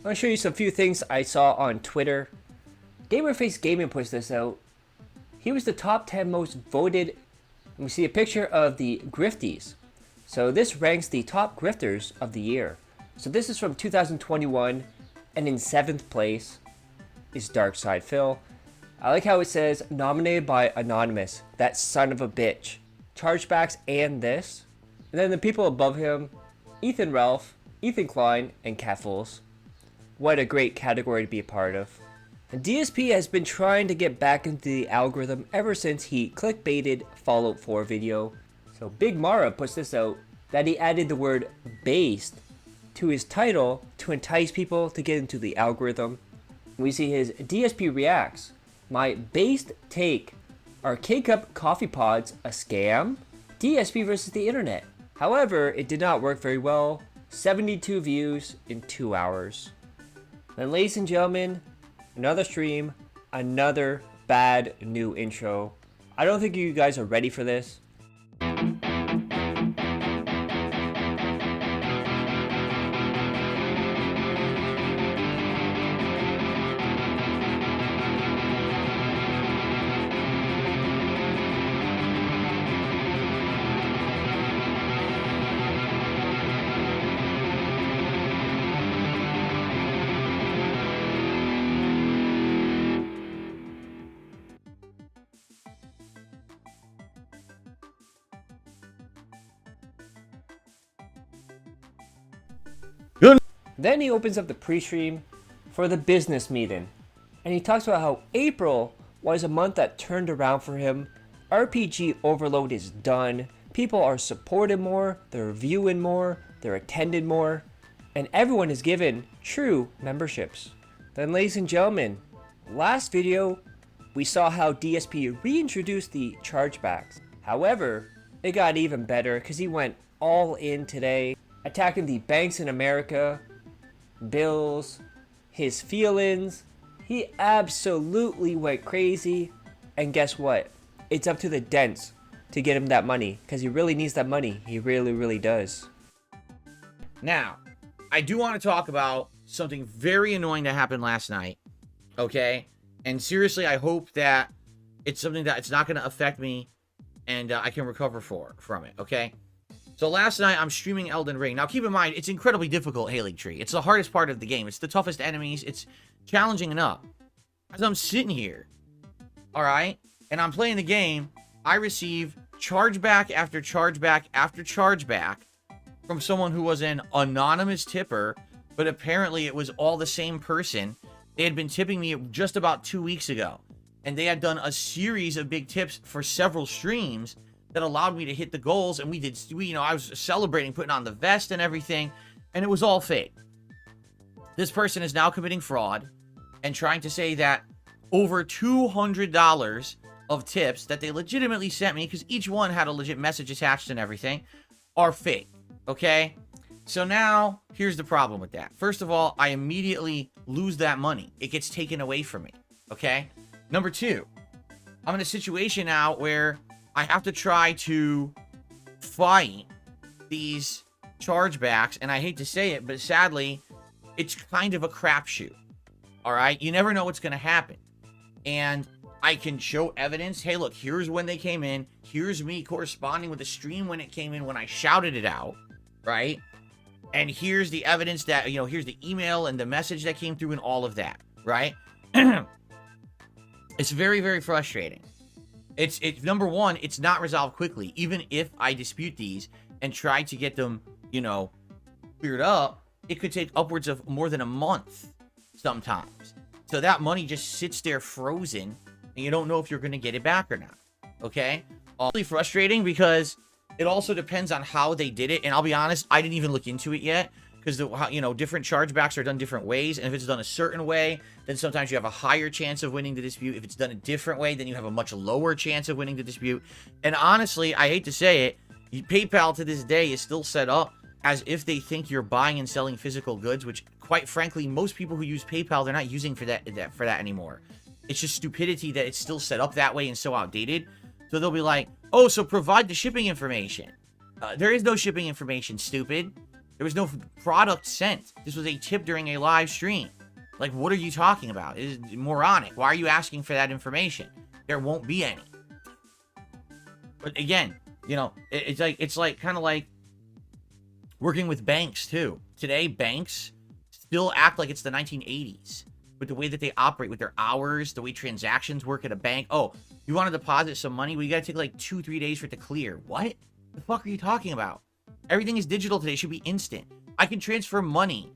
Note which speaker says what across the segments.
Speaker 1: I'm going to show you some few things I saw on Twitter. Gamerface Gaming puts this out. He was the top 10 most voted. And we see a picture of the grifties. So this ranks the top grifters of the year. So this is from 2021, and in 7th place is Darkside Phil. I like how it says nominated by Anonymous, that son of a bitch. Chargebacks and this. And then the people above him, Ethan Ralph, Ethan Klein, and Catfuls. What a great category to be a part of. And DSP has been trying to get back into the algorithm ever since he clickbaited Fallout 4 video. So Big Mara puts this out, that he added the word based to his title to entice people to get into the algorithm. We see his DSP reacts. My based take, are K-Cup coffee pods a scam? DSP versus the internet. However, it did not work very well. 72 views in 2 hours. Then ladies and gentlemen, another stream, another bad new intro. I don't think you guys are ready for this. Then he opens up the pre-stream for the business meeting. And he talks about how April was a month that turned around for him. RPG overload is done. People are supported more, they're viewing more, they're attended more, and everyone is given true memberships. Then ladies and gentlemen, last video we saw how DSP reintroduced the chargebacks. However, it got even better because he went all in today, attacking the banks in America, bills, his feelings. He absolutely went crazy. And guess what? It's up to the dents to get him that money, because he really needs that money. He really does.
Speaker 2: Now, I do want to talk about something very annoying that happened last night. Okay? And seriously, I hope that it's something that it's not going to affect me and I can recover from it. Okay? So last night, I'm streaming Elden Ring. Now, keep in mind, it's incredibly difficult, Halig Tree. It's the hardest part of the game. It's the toughest enemies. It's challenging enough. As I'm sitting here, all right, and I'm playing the game, I receive chargeback after chargeback after chargeback from someone who was an anonymous tipper, but apparently it was all the same person. They had been tipping me just about 2 weeks ago, and they had done a series of big tips for several streams that allowed me to hit the goals, and I was celebrating, putting on the vest and everything, and it was all fake. This person is now committing fraud and trying to say that over $200 of tips that they legitimately sent me, because each one had a legit message attached and everything, are fake, okay? So now, here's the problem with that. First of all, I immediately lose that money. It gets taken away from me, okay? Number two, I'm in a situation now where I have to try to fight these chargebacks, and I hate to say it, but sadly, it's kind of a crapshoot. All right, you never know what's going to happen, and I can show evidence. Hey, look, here's when they came in. Here's me corresponding with the stream when it came in, when I shouted it out, right? And here's the evidence that here's the email and the message that came through and all of that, right? It's very frustrating. It's number one, it's not resolved quickly. Even if I dispute these and try to get them, cleared up, it could take upwards of more than a month sometimes. So that money just sits there frozen, and you don't know if you're going to get it back or not. Okay? Really frustrating because it also depends on how they did it. And I'll be honest, I didn't even look into it yet, because different chargebacks are done different ways, and if it's done a certain way, then sometimes you have a higher chance of winning the dispute. If it's done a different way, then you have a much lower chance of winning the dispute. And honestly, I hate to say it, PayPal to this day is still set up as if they think you're buying and selling physical goods, which, quite frankly, most people who use PayPal, they're not using for that anymore. It's just stupidity that it's still set up that way and so outdated. So they'll be like, oh, so provide the shipping information. There is no shipping information, stupid. There was no product sent. This was a tip during a live stream. Like, what are you talking about? It is moronic. Why are you asking for that information? There won't be any. But again, you know, it's like kind of like working with banks too. Today, banks still act like it's the 1980s with the way that they operate, with their hours, the way transactions work at a bank. Oh, you want to deposit some money? Well, you got to take like 2-3 days for it to clear. What the fuck are you talking about? Everything is digital today. It should be instant. I can transfer money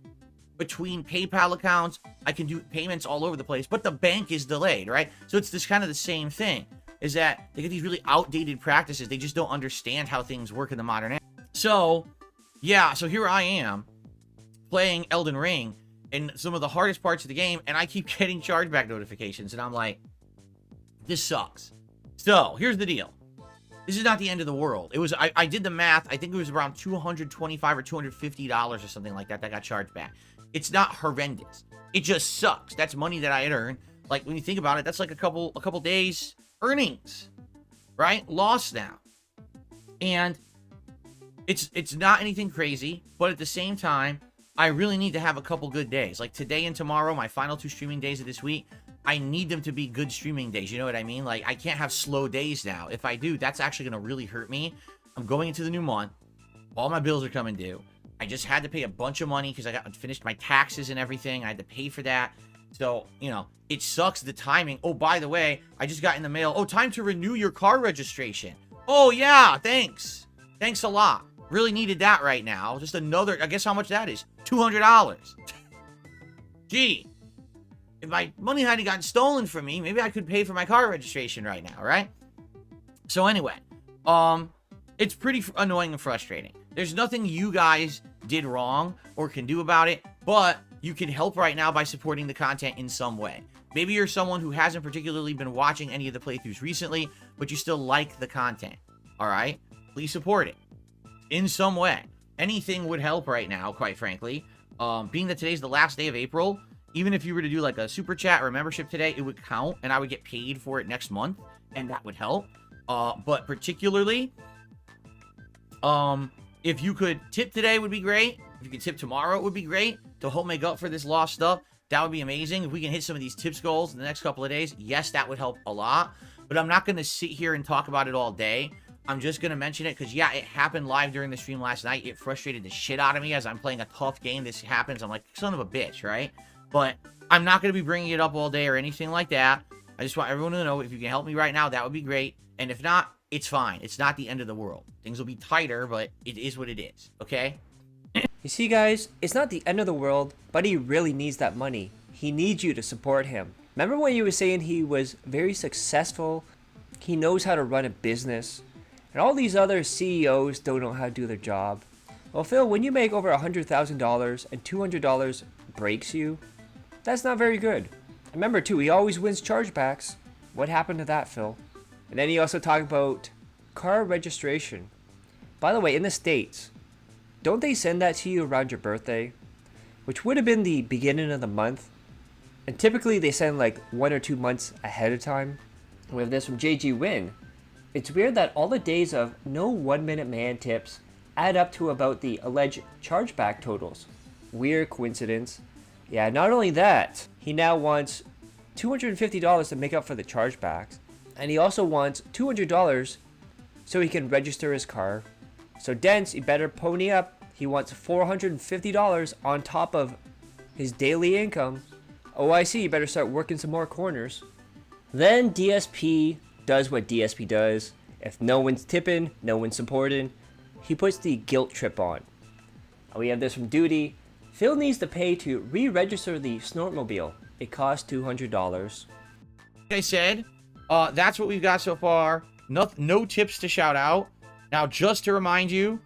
Speaker 2: between PayPal accounts. I can do payments all over the place, but the bank is delayed, right? So it's this kind of the same thing, is that they get these really outdated practices. They just don't understand how things work in the modern era. So, yeah, so here I am playing Elden Ring in some of the hardest parts of the game, and I keep getting chargeback notifications, and I'm like, this sucks. So, here's the deal. This is not the end of the world. It was, I did the math. I think it was around $225 or $250 or something like that got charged back. It's not horrendous. It just sucks. That's money that I had earned. Like, when you think about it, that's like a couple days earnings, right? Lost now. And it's not anything crazy, but at the same time, I really need to have a couple good days. Like today and tomorrow, my final 2 streaming days of this week, I need them to be good streaming days. You know what I mean? Like, I can't have slow days now. If I do, that's actually going to really hurt me. I'm going into the new month. All my bills are coming due. I just had to pay a bunch of money because I got finished my taxes and everything. I had to pay for that. So, you know, it sucks, the timing. Oh, by the way, I just got in the mail. Oh, time to renew your car registration. Oh, yeah, thanks. Thanks a lot. Really needed that right now. Just another, I guess how much that is? $200. Gee. If my money hadn't gotten stolen from me, maybe I could pay for my car registration right now, right? So anyway, it's pretty annoying and frustrating. There's nothing you guys did wrong or can do about it, but you can help right now by supporting the content in some way. Maybe you're someone who hasn't particularly been watching any of the playthroughs recently, but you still like the content, all right? Please support it in some way. Anything would help right now, quite frankly. Being that today's the last day of April, even if you were to do like a super chat or a membership today, it would count and I would get paid for it next month, and that would help. But particularly, if you could tip today would be great. If you could tip tomorrow, it would be great to help make up for this lost stuff. That would be amazing. If we can hit some of these tips goals in the next couple of days, yes, that would help a lot. But I'm not going to sit here and talk about it all day. I'm just going to mention it because, yeah, it happened live during the stream last night. It frustrated the shit out of me as I'm playing a tough game. This happens. I'm like, son of a bitch, right? But I'm not going to be bringing it up all day or anything like that. I just want everyone to know, if you can help me right now, that would be great. And if not, it's fine. It's not the end of the world. Things will be tighter, but it is what it is, okay?
Speaker 1: You see, guys, it's not the end of the world, but he really needs that money. He needs you to support him. Remember when you were saying he was very successful? He knows how to run a business. And all these other CEOs don't know how to do their job. Well, Phil, when you make over $100,000 and $200 breaks you, that's not very good. Remember, too, he always wins chargebacks. What happened to that, Phil? And then he also talked about car registration. By the way, in the States, don't they send that to you around your birthday? Which would have been the beginning of the month. And typically they send like 1 or 2 months ahead of time. We have this from JG Win. It's weird that all the days of no 1 minute man tips add up to about the alleged chargeback totals. Weird coincidence. Yeah, not only that, he now wants $250 to make up for the chargebacks. And he also wants $200 so he can register his car. So Dents, you better pony up. He wants $450 on top of his daily income. Oh, I see, you better start working some more corners. Then DSP does what DSP does. If no one's tipping, no one's supporting, he puts the guilt trip on. And we have this from Duty. Phil needs to pay to re-register the Snortmobile. It costs $200.
Speaker 2: Like I said, that's what we've got so far. No tips to shout out. Now, just to remind you,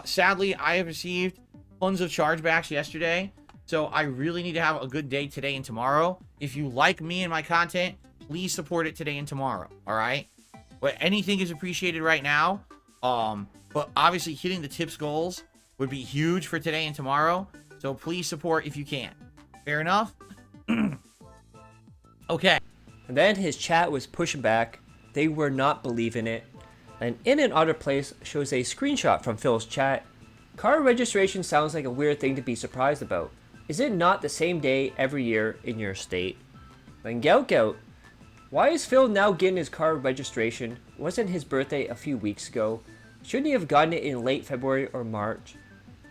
Speaker 2: sadly, I have received tons of chargebacks yesterday. So I really need to have a good day today and tomorrow. If you like me and my content, please support it today and tomorrow. All right? But anything is appreciated right now. But obviously hitting the tips goals would be huge for today and tomorrow. So please support if you can. Fair enough? Okay.
Speaker 1: And then his chat was pushing back. They were not believing it. And In and Other Place shows a screenshot from Phil's chat. Car registration sounds like a weird thing to be surprised about. Is it not the same day every year in your state? Then Gout, why is Phil now getting his car registration? Wasn't his birthday a few weeks ago? Shouldn't he have gotten it in late February or March?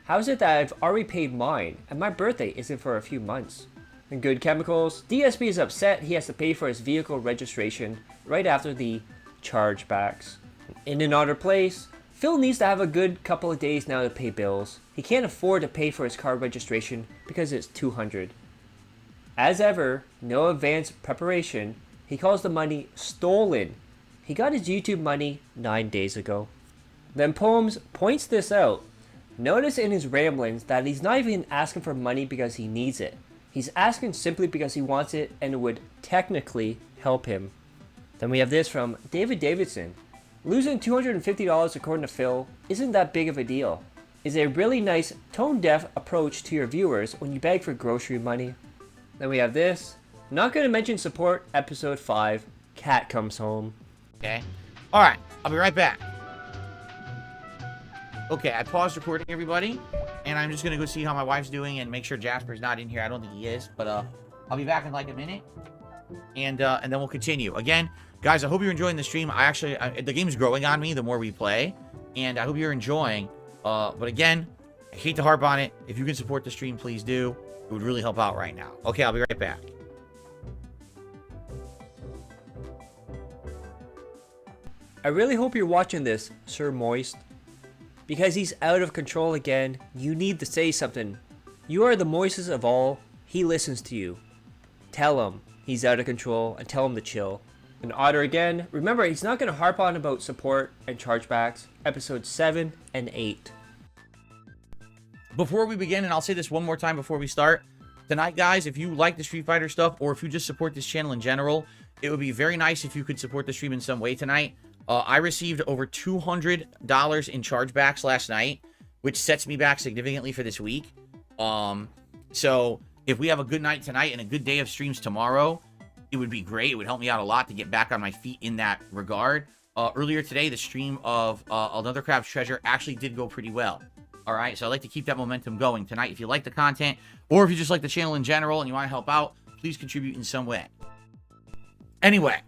Speaker 1: How is it that I've already paid mine and my birthday isn't for a few months? And Good Chemicals, DSP is upset he has to pay for his vehicle registration right after the chargebacks. In another place, Phil needs to have a good couple of days now to pay bills. He can't afford to pay for his car registration because it's $200. As ever, no advanced preparation. He calls the money stolen. He got his YouTube money 9 days ago. Then Poems points this out. Notice in his ramblings that he's not even asking for money because he needs it. He's asking simply because he wants it and it would technically help him. Then we have this from David Davidson. Losing $250 according to Phil isn't that big of a deal. Is a really nice tone-deaf approach to your viewers when you beg for grocery money. Then we have this. Not going to mention support, episode 5. Cat comes home.
Speaker 2: Okay. Alright, I'll be right back. Okay, I paused recording, everybody. And I'm just going to go see how my wife's doing and make sure Jasper's not in here. I don't think he is. But I'll be back in like a minute. And then we'll continue. Again, guys, I hope you're enjoying the stream. The game's growing on me the more we play. And I hope you're enjoying. But again, I hate to harp on it. If you can support the stream, please do. It would really help out right now. Okay, I'll be right back.
Speaker 1: I really hope you're watching this, Sir Moist. Because he's out of control again, you need to say something. You are the moistest of all. He listens to you. Tell him he's out of control and tell him to chill. And Otter again, remember he's not going to harp on about support and chargebacks, episodes 7 and 8.
Speaker 2: Before we begin, and I'll say this one more time before we start, tonight, guys, if you like the Street Fighter stuff, or if you just support this channel in general, it would be very nice if you could support the stream in some way tonight. I received over $200 in chargebacks last night, which sets me back significantly for this week. So if we have a good night tonight and a good day of streams tomorrow, it would be great. It would help me out a lot to get back on my feet in that regard. Earlier today, the stream of Another Crab's Treasure actually did go pretty well. All right, so I'd like to keep that momentum going tonight. If you like the content, or if you just like the channel in general and you want to help out, please contribute in some way. Anyway,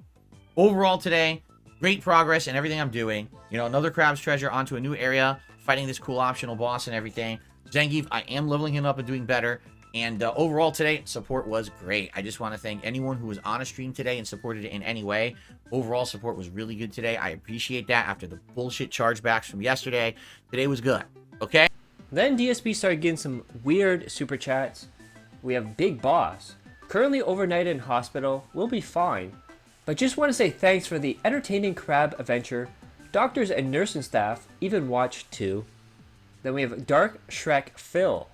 Speaker 2: overall today, great progress in everything I'm doing. You know, Another Crab's Treasure onto a new area, fighting this cool optional boss and everything. Zangief, I am leveling him up and doing better. And overall today, support was great. I just want to thank anyone who was on a stream today and supported it in any way. Overall support was really good today. I appreciate that after the bullshit chargebacks from yesterday. Today was good. Okay?
Speaker 1: Then DSP started getting some weird super chats. We have Big Boss. Currently overnighted in hospital. Will be fine. But just want to say thanks for the entertaining crab adventure. Doctors and nursing staff even watched too. Then we have Dark Shrek Phil.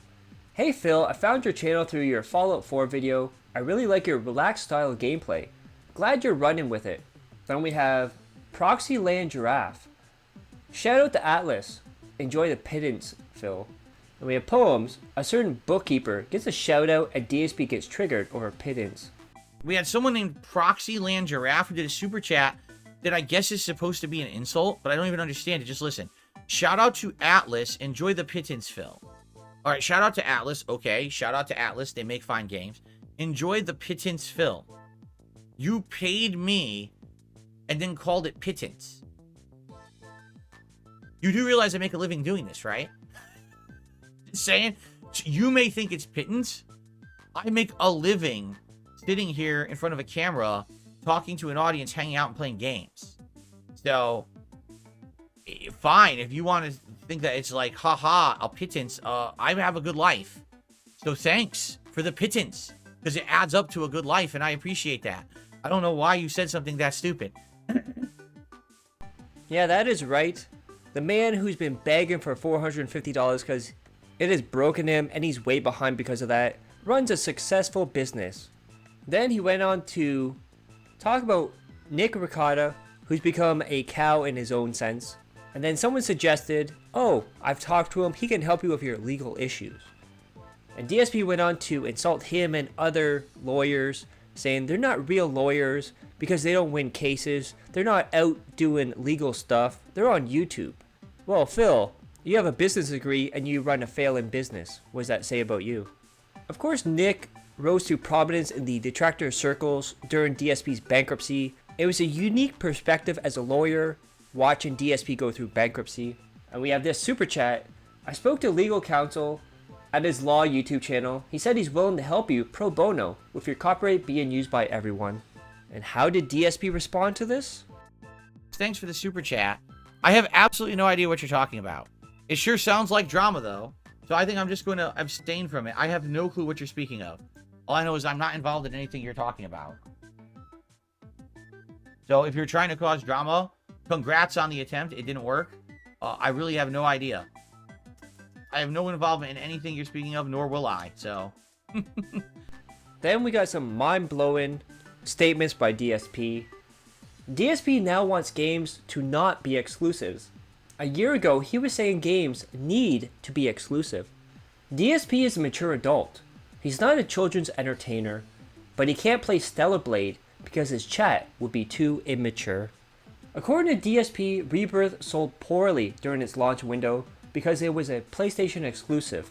Speaker 1: Hey Phil, I found your channel through your Fallout 4 video. I really like your relaxed style of gameplay. Glad you're running with it. Then we have Proxy Land Giraffe. Shout out to Atlas. Enjoy the pittance, Phil. And we have Poems. A certain bookkeeper gets a shout out and DSP gets triggered over pittance.
Speaker 2: We had someone named Proxy Land Giraffe who did a super chat that I guess is supposed to be an insult, but I don't even understand it. Just listen. Shout out to Atlas. Enjoy the pittance, Phil. All right, shout out to Atlas. Okay, shout out to Atlas. They make fine games. Enjoy the pittance, Phil. You paid me and then called it pittance. You do realize I make a living doing this, right? Just saying. You may think it's pittance. I make a living sitting here in front of a camera, talking to an audience, hanging out and playing games. So, fine. If you want to think that it's like, haha, a pittance, I have a good life. So thanks for the pittance, because it adds up to a good life, and I appreciate that. I don't know why you said something that stupid.
Speaker 1: Yeah, that is right. The man who's been begging for $450 because it has broken him and he's way behind because of that, runs a successful business. Then he went on to talk about Nick Ricotta, who's become a cow in his own sense. And then someone suggested, oh, I've talked to him, he can help you with your legal issues. And DSP went on to insult him and other lawyers, saying they're not real lawyers because they don't win cases. They're not out doing legal stuff. They're on YouTube. Well, Phil, You have a business degree and you run a failing business. What does that say about you? Of course, Nick rose to prominence in the detractor circles during DSP's bankruptcy. It was a unique perspective as a lawyer watching DSP go through bankruptcy. And we have this super chat. I spoke to legal counsel at his law YouTube channel. He said he's willing to help you pro bono with your copyright being used by everyone. And how did DSP respond to this?
Speaker 2: Thanks for the super chat. I have absolutely no idea what you're talking about. It sure sounds like drama, though. So I think I'm just going to abstain from it. I have no clue what you're speaking of. All I know is I'm not involved in anything you're talking about. So if you're trying to cause drama, congrats on the attempt. It didn't work. I really have no idea. I have no involvement in anything you're speaking of, nor will I. So.
Speaker 1: Then we got some mind-blowing statements by DSP. DSP now wants games to not be exclusives. A year ago, he was saying games need to be exclusive. DSP is a mature adult. He's not a children's entertainer, but he can't play Stellar Blade because his chat would be too immature. According to DSP, Rebirth sold poorly during its launch window because it was a PlayStation exclusive.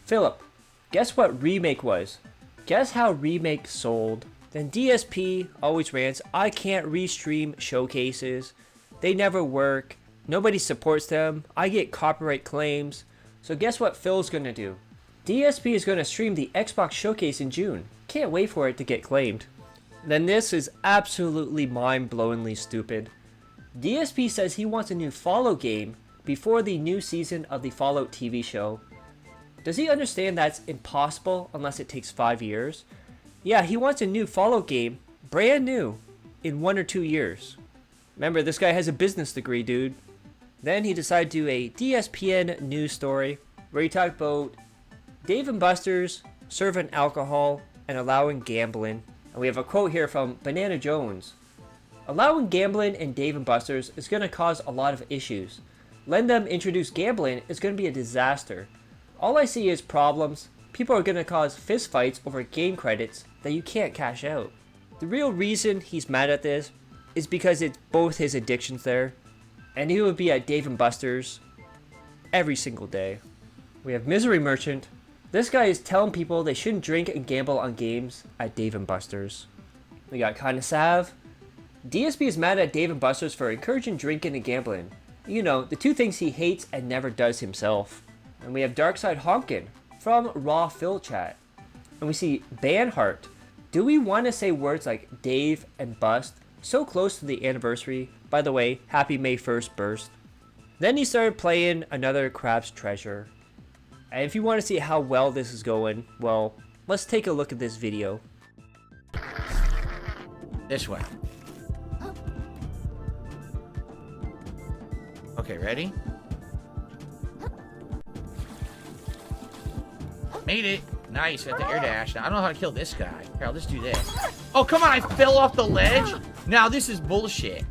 Speaker 1: Philip, guess what Remake was? Guess how Remake sold? Then DSP always rants, I can't restream showcases. They never work. Nobody supports them. I get copyright claims. So guess what Phil's gonna do? DSP is gonna stream the Xbox Showcase in June. Can't wait for it to get claimed. Then this is absolutely mind-blowingly stupid. DSP says he wants a new Fallout game before the new season of the Fallout TV show. Does he understand that's impossible unless it takes 5 years? Yeah, he wants a new Fallout game, brand new, in 1 or 2 years. Remember, this guy has a business degree, dude. Then he decided to do a DSPN news story where he talked about Dave & Buster's serving alcohol and allowing gambling. And we have a quote here from Banana Jones. Allowing gambling in Dave & Buster's is going to cause a lot of issues. Letting them introduce gambling is going to be a disaster. All I see is problems. People are going to cause fistfights over game credits that you can't cash out. The real reason he's mad at this is because it's both his addictions there, and he would be at Dave & Buster's every single day. We have Misery Merchant. This guy is telling people they shouldn't drink and gamble on games at Dave & Buster's. We got Kinda Sav. DSP is mad at Dave & Buster's for encouraging drinking and gambling. You know, the two things he hates and never does himself. And we have Darkside Honkin from Raw Phil Chat. And we see Banhart. Do we want to say words like Dave and Bust so close to the anniversary? By the way, happy May 1st burst. Then he started playing another Crab's Treasure. And if you want to see how well this is going, well, let's take a look at this video.
Speaker 2: This way. Okay, ready? Made it. Nice, at the air dash. Now, I don't know how to kill this guy. Here, I'll just do this. Oh, come on, I fell off the ledge? Now, this is bullshit.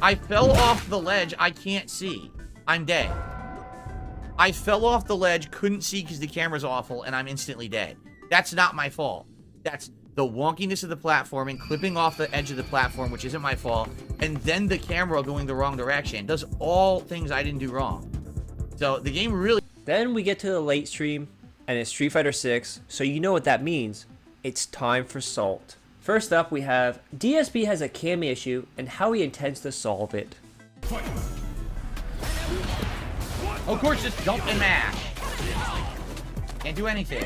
Speaker 2: I fell off the ledge. I can't see. I'm dead. I fell off the ledge, couldn't see because the camera's awful, and I'm instantly dead. That's not my fault. That's the wonkiness of the platforming, clipping off the edge of the platform, which isn't my fault, and then the camera going the wrong direction. Does all things I didn't do wrong. So, the game really...
Speaker 1: Then we get to the late stream, and it's Street Fighter 6, so you know what that means. It's time for Salt. First up, we have DSP has a cam issue and how he intends to solve it.
Speaker 2: Of course, just jump and mash. Can't do anything.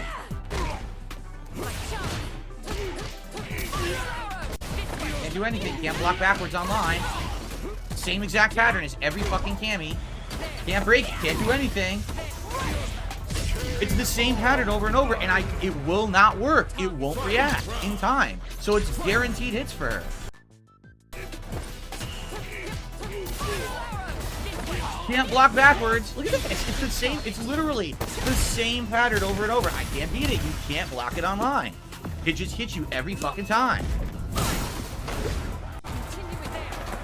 Speaker 2: Can't do anything. Can't block backwards online. Same exact pattern as every fucking Cammy. Can't break it. Can't do anything. It's the same pattern over and over, and it will not work. It won't react in time. So it's guaranteed hits for her. Can't block backwards. Look at this. It's the same. It's literally the same pattern over and over. I can't beat it. You can't block it online. It just hits you every fucking time.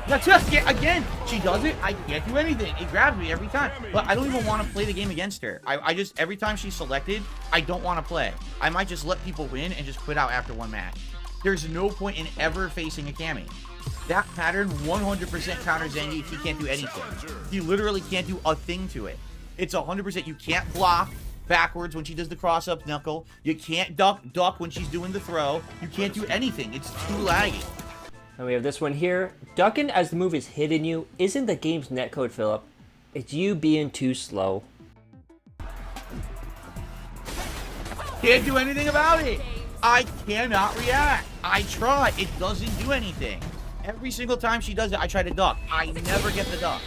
Speaker 2: That's just, again, she does it. I can't do anything. It grabs me every time. But I don't even want to play the game against her. I just, every time she's selected, I don't want to play. I might just let people win and just quit out after one match. There's no point in ever facing a Cammy. That pattern 100% counters Zangief. He can't do anything. He literally can't do a thing to it. It's 100%. You can't block backwards when she does the cross-up knuckle. You can't duck when she's doing the throw. You can't do anything. It's too laggy.
Speaker 1: And we have this one here. Ducking as the move is hitting you isn't the game's netcode, Philip. It's you being too slow.
Speaker 2: Can't do anything about it. I cannot react. I try. It doesn't do anything. Every single time she does it, I try to duck. I never get the duck.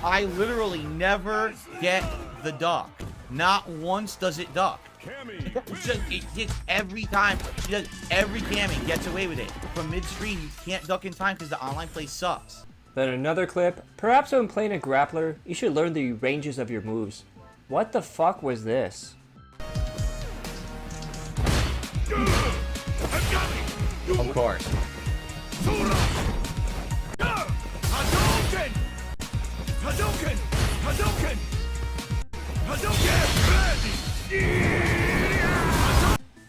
Speaker 2: I literally never get the duck. Not once does it duck. It hits every time. She does. Every Cammy gets away with it. From midstream, you can't duck in time because the online play sucks.
Speaker 1: Then another clip. Perhaps when playing a grappler, you should learn the ranges of your moves. What the fuck was this?
Speaker 2: Of course.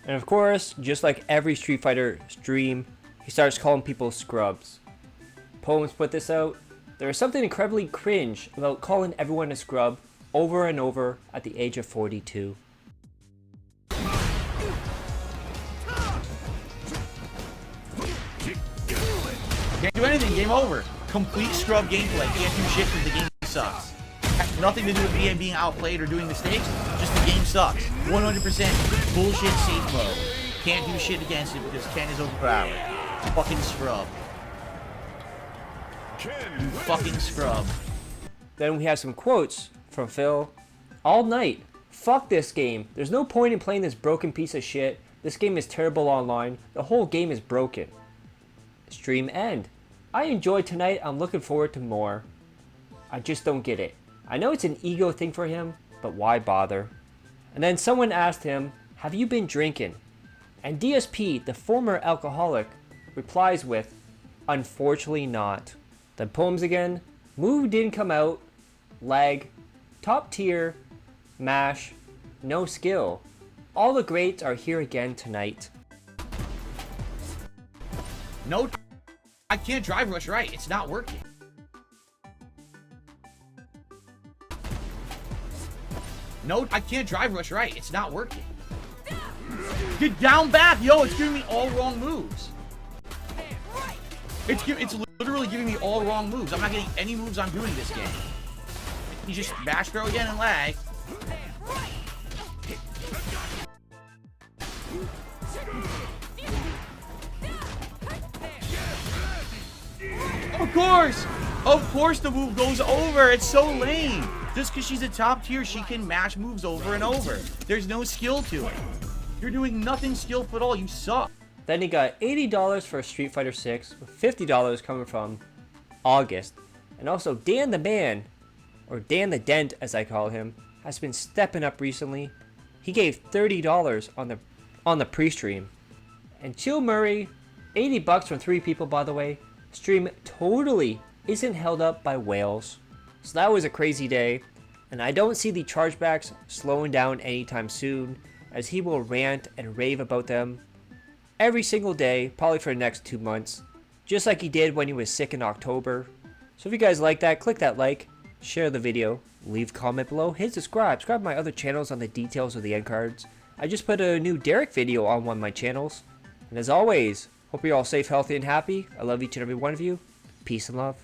Speaker 1: And of course, just like every Street Fighter stream, he starts calling people scrubs. Poems put this out. There is something incredibly cringe about calling everyone a scrub over and over at the age of 42.
Speaker 2: Can't do anything. Game over. Complete scrub gameplay. Can't do shit because the game sucks. Has nothing to do with being outplayed or doing mistakes. Just the game sucks. 100% bullshit safe mode. Can't do shit against it because Ken is overpowered. Fucking scrub. You fucking scrub.
Speaker 1: Then we have some quotes from Phil. All night. Fuck this game. There's no point in playing this broken piece of shit. This game is terrible online. The whole game is broken. Stream end. I enjoyed tonight. I'm looking forward to more. I just don't get it. I know it's an ego thing for him, but why bother? And then someone asked him, have you been drinking? And DSP, the former alcoholic, replies with, unfortunately not. Then Poems again. Move didn't come out. Lag. Top tier. Mash. No skill. All the greats are here again tonight.
Speaker 2: No, I can't drive rush right. It's not working. No, I can't drive rush right. It's not working. Get down back, yo. It's giving me all wrong moves. It's literally giving me all wrong moves. I'm not getting any moves I'm doing this game. You just bash throw again and lag. Of course the move goes over. It's so lame. Just because she's a top tier, she can mash moves over and over. There's no skill to it. You're doing nothing skillful at all. You suck.
Speaker 1: Then he got $80 for Street Fighter 6, with $50 coming from August. And also Dan the Man, or Dan the Dent as I call him, has been stepping up recently. He gave $30 on the pre-stream. And Chill Murray, $80 from 3 people by the way. Stream totally isn't held up by whales. So that was a crazy day, and I don't see the chargebacks slowing down anytime soon, as he will rant and rave about them every single day, probably for the next 2 months, just like he did when he was sick in October. So if you guys like that, click that like, share the video, leave a comment below, hit subscribe to my other channels on the details of the end cards. I just put a new Derek video on one of my channels, and as always, hope you're all safe, healthy, and happy. I love each and every one of you. Peace and love.